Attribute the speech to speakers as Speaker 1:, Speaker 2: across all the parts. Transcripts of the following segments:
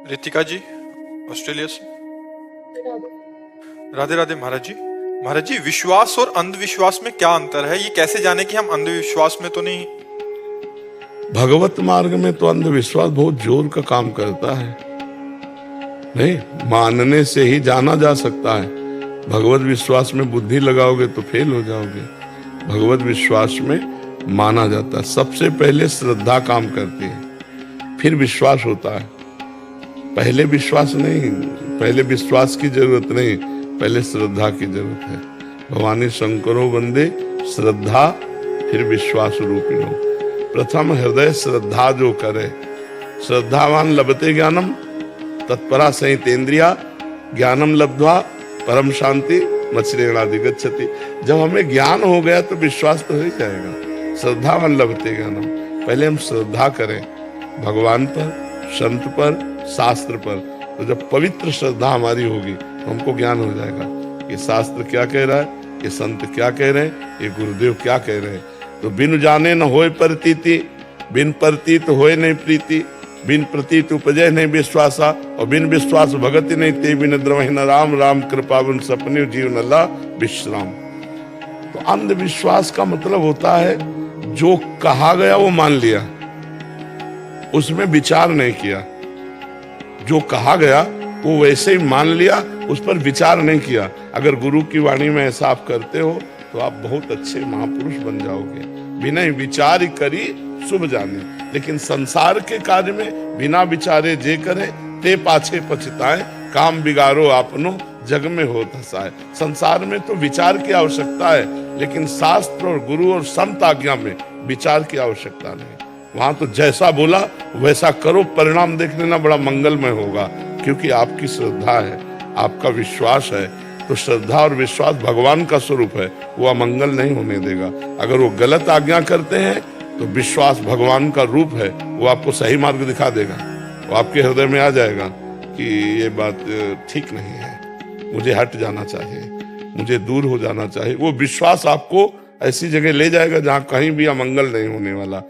Speaker 1: रितिका जी, Australia से। राधे राधे महाराज जी। महाराज जी, विश्वास और अंधविश्वास में क्या अंतर है? ये कैसे जाने कि हम अंधविश्वास में तो नहीं?
Speaker 2: भगवत मार्ग में तो अंधविश्वास बहुत जोर का काम करता है। नहीं, मानने से ही जाना जा सकता है। भगवत विश्वास में बुद्धि लगाओगे तो फेल हो जाओगे। भगवत विश्वास में माना जाता है। सबसे पहले श्रद्धा काम करती है, फिर विश्वास होता है। पहले विश्वास नहीं, पहले विश्वास की जरूरत नहीं, पहले श्रद्धा की जरूरत है। भवानी शंकरो वंदे श्रद्धा फिर विश्वास रूपिणो। प्रथम हृदय श्रद्धा जो करे, श्रद्धावान लभते ज्ञानम तत्परा संहितेन्द्रिया ज्ञानम लब्ध्वा परम शांति मच्छरेणाधिगच्छति। जब हमें ज्ञान हो गया तो विश्वास तो हो ही जाएगा। श्रद्धावान लभते ज्ञानम, पहले हम श्रद्धा करें भगवान पर, संत पर, शास्त्र पर। तो जब पवित्र श्रद्धा हमारी होगी तो हमको ज्ञान हो जाएगा। ये शास्त्र क्या कह रहा है, ये संत क्या कह रहे हैं, ये गुरुदेव क्या कह रहे हैं। तो बिन जाने न होए प्रतीति, बिन प्रतीत होए नहीं प्रीति, बिन प्रतीत उपजय नहीं विश्वासा, और बिन विश्वास भगति नहीं ते बिन द्रवहि न राम। राम कृपा बिन सपने जीवन ला विश्राम। तो अंधविश्वास का मतलब होता है जो कहा गया वो मान लिया, उसमें विचार नहीं किया। जो कहा गया वो वैसे ही मान लिया, उस पर विचार नहीं किया। अगर गुरु की वाणी में ऐसा आप करते हो तो आप बहुत अच्छे महापुरुष बन जाओगे। बिना विचार करी शुभ जाने। लेकिन संसार के कार्य में बिना विचारे जे करे ते पाछे पछताए, काम बिगाड़ो आपनो जग में हो धसाए। संसार में तो विचार की आवश्यकता है, लेकिन शास्त्र और गुरु और संत आज्ञा में विचार की आवश्यकता नहीं। वहां तो जैसा बोला वैसा करो, परिणाम देख लेना बड़ा मंगलमय होगा। क्योंकि आपकी श्रद्धा है, आपका विश्वास है। तो श्रद्धा और विश्वास भगवान का स्वरूप है, वो अमंगल नहीं होने देगा। अगर वो गलत आज्ञा करते हैं तो विश्वास भगवान का रूप है, वो आपको सही मार्ग दिखा देगा। वो आपके हृदय में आ जाएगा कि ये बात ठीक नहीं है, मुझे हट जाना चाहिए, मुझे दूर हो जाना चाहिए। वो विश्वास आपको ऐसी जगह ले जाएगा जहां कहीं भी अमंगल नहीं होने वाला।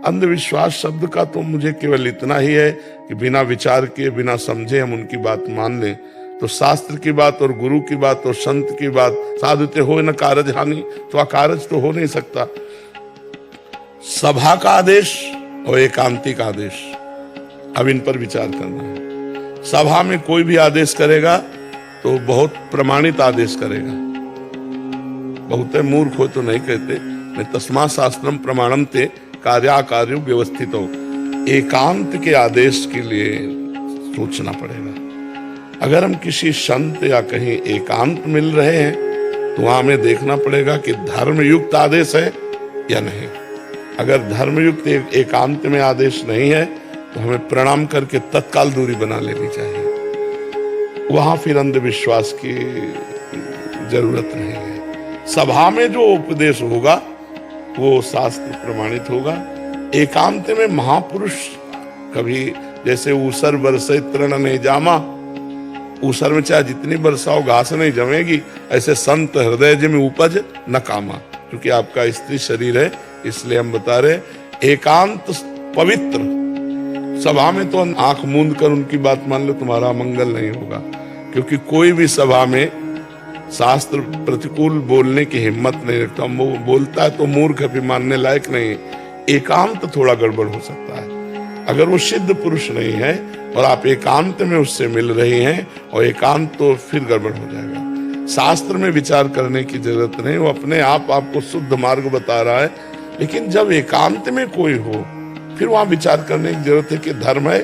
Speaker 2: अंधविश्वास शब्द का तो मुझे केवल इतना ही है कि बिना विचार किए, बिना समझे हम उनकी बात मान लें। तो शास्त्र की बात और गुरु की बात और संत की बात साधुते हो न कारज हानि, तो अकारज तो हो नहीं सकता। सभा का आदेश और एकांतिक आदेश, अब इन पर विचार करना है। सभा में कोई भी आदेश करेगा तो बहुत प्रमाणित आदेश करेगा। बहुत मूर्ख हो तो नहीं कहते, नहीं तस्मा शास्त्रम प्रमाणम ते कार्याकार्य व्यवस्थित हो। एकांत के आदेश के लिए सोचना पड़ेगा। अगर हम किसी संत या कहीं एकांत मिल रहे हैं तो वहां हमें देखना पड़ेगा कि धर्मयुक्त आदेश है या नहीं। अगर धर्मयुक्त एकांत में आदेश नहीं है तो हमें प्रणाम करके तत्काल दूरी बना लेनी चाहिए। वहां फिर अंधविश्वास की जरूरत नहीं है। सभा में जो उपदेश होगा वो शास्त्र प्रमाणित होगा। एकांत में महापुरुष कभी, जैसे ऊसर बरसे तृण नहीं जामा, ऊसर में चाहे जितनी बरसाओ घास नहीं जमेगी, ऐसे संत हृदय में उपज न कामा। क्योंकि आपका स्त्री शरीर है, इसलिए हम बता रहे एकांत पवित्र। सभा में तो आंख मूंद कर उनकी बात मान लो, तुम्हारा मंगल नहीं होगा। क्योंकि कोई भी सभा में शास्त्र प्रतिकूल बोलने की हिम्मत नहीं रखता। वो बोलता है तो मूर्ख है, मानने लायक नहीं। एकांत थोड़ा गड़बड़ हो सकता है। अगर वो सिद्ध पुरुष नहीं है और आप एकांत में उससे मिल रही हैं और एकांत, तो फिर गड़बड़ हो जाएगा। शास्त्र में विचार करने की जरूरत नहीं, वो अपने आप आपको शुद्ध मार्ग बता रहा है। लेकिन जब एकांत में कोई हो फिर वहां विचार करने की जरूरत है कि धर्म है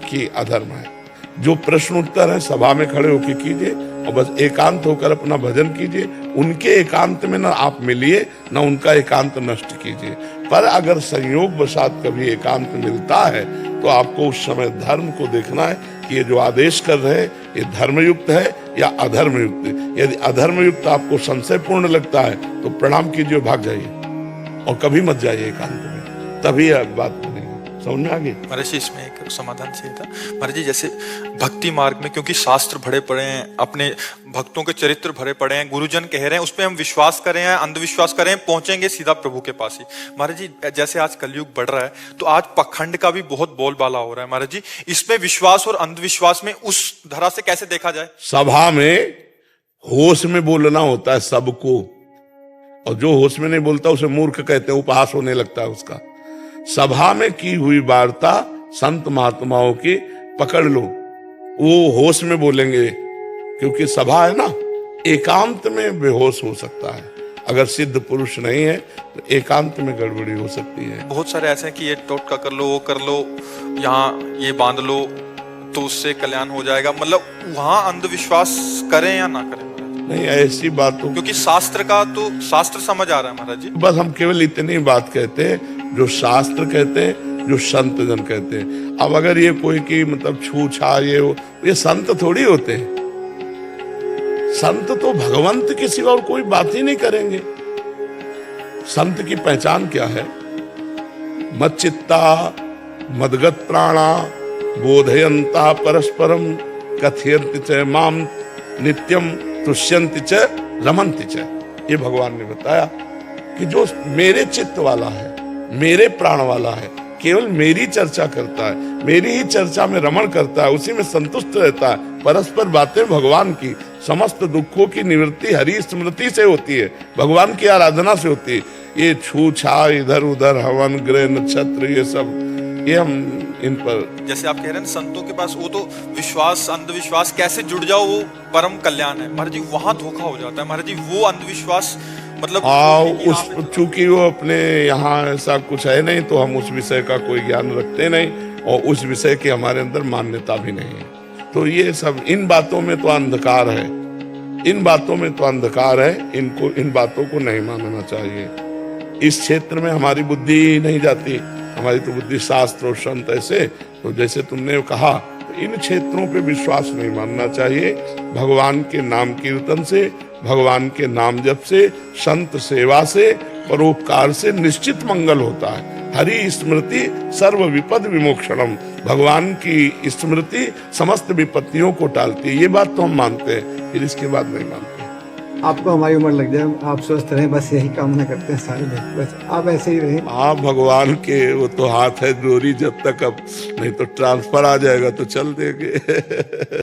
Speaker 2: कि अधर्म है। जो प्रश्न उत्तर है सभा में खड़े होकर कीजिए और बस एकांत होकर अपना भजन कीजिए। उनके एकांत में ना आप मिलिए, ना उनका एकांत नष्ट कीजिए। पर अगर संयोग वशात कभी एकांत मिलता है तो आपको उस समय धर्म को देखना है कि ये जो आदेश कर रहे हैं ये धर्मयुक्त है या अधर्मयुक्त है। यदि अधर्मयुक्त आपको संशयपूर्ण लगता है तो प्रणाम कीजिए, भाग जाइए और कभी मत जाइए एकांत में, तभी बात बनेगी। समझ में आ गई?
Speaker 1: महाराज जी इसमें एक समाधान चाहिए था महाराज जी। जैसे भक्ति मार्ग में क्योंकि शास्त्र भरे पड़े हैं, अपने भक्तों के चरित्र भरे पड़े हैं, गुरुजन कह रहे हैं, उस पर हम विश्वास करें या अंधविश्वास करें, पहुंचेंगे सीधा प्रभु के पास ही। महाराज जी जैसे आज कलयुग बढ़ रहा है तो आज पखंड का भी बहुत बोलबाला हो रहा है महाराज जी, इसमें विश्वास और अंधविश्वास में उस धरा से कैसे देखा जाए?
Speaker 2: सभा में होश में बोलना होता है सबको, और जो होश में नहीं बोलता उसे मूर्ख कहते हैं, उपहास होने लगता है उसका। सभा में की हुई वार्ता संत महात्माओं की पकड़ लो, वो होश में बोलेंगे, क्योंकि सभा है ना, एकांत में बेहोश हो सकता है। अगर सिद्ध पुरुष नहीं है तो एकांत में गड़बड़ी हो सकती है।
Speaker 1: बहुत सारे ऐसे हैं कि ये टोटका कर लो, वो कर लो, यहाँ ये बांध लो तो उससे कल्याण हो जाएगा, मतलब वहां अंधविश्वास करें या ना करें?
Speaker 2: नहीं, ऐसी बातों,
Speaker 1: क्योंकि शास्त्र का तो शास्त्र समझ आ रहा है महाराज जी।
Speaker 2: बस हम केवल इतनी बात कहते हैं जो शास्त्र कहते हैं, जो संत जन कहते हैं। अब अगर ये कोई की मतलब छू छा ये संत थोड़ी होते हैं। संत तो भगवंत के सिवा और कोई बात ही नहीं करेंगे। संत की पहचान क्या है? मच्चित्ता मदगत प्राणा बोधयंता परस्परम कथयन्ति च माम नित्यम तुष्यन्ति च रमन्ति च। ये भगवान ने बताया कि जो मेरे चित्त वाला है, मेरे प्राण वाला है, केवल मेरी चर्चा करता है, मेरी ही चर्चा में रमण करता है, उसी में संतुष्ट रहता है, परस्पर बातें भगवान की, समस्त दुखों की निवृत्ति हरि स्मृति से होती है, भगवान की आराधना से होती है। ये छू छा इधर उधर हवन ग्रह नक्षत्र ये सब, ये हम इन पर,
Speaker 1: जैसे आप कह रहे हैं संतों के पास वो तो विश्वास अंधविश्वास कैसे जुड़ जाओ वो परम कल्याण है महाराज जी, वहां धोखा हो जाता है महाराज जी। वो अंधविश्वास मतलब
Speaker 2: उस चूंकि वो अपने यहाँ ऐसा कुछ है नहीं तो हम उस विषय का कोई ज्ञान रखते नहीं, और उस विषय की हमारे अंदर मान्यता भी नहीं है। तो ये सब इन बातों में तो अंधकार है, इन बातों में तो अंधकार है, इनको इन बातों को नहीं मानना चाहिए। इस क्षेत्र में हमारी बुद्धि नहीं जाती, हमारी तो बुद्धि शास्त्र और संत ऐसे, तो जैसे तुमने कहा तो इन क्षेत्रों पे विश्वास नहीं मानना चाहिए। भगवान के नाम कीर्तन से, भगवान के नाम जप से, संत सेवा से, परोपकार से निश्चित मंगल होता है। हरि स्मृति सर्व विपद विमोक्षणम, भगवान की स्मृति समस्त विपत्तियों को टालती है। ये बात तो हम मानते हैं, फिर इसके बाद नहीं मानते।
Speaker 3: आपको हमारी उम्र लग जाए, आप स्वस्थ रहें, बस यही कामना करते हैं सारे लोग, बस आप ऐसे ही रहें।
Speaker 2: आप भगवान के वो तो हाथ है जोरी, जब तक अब नहीं तो ट्रांसफर आ जाएगा तो चल देंगे।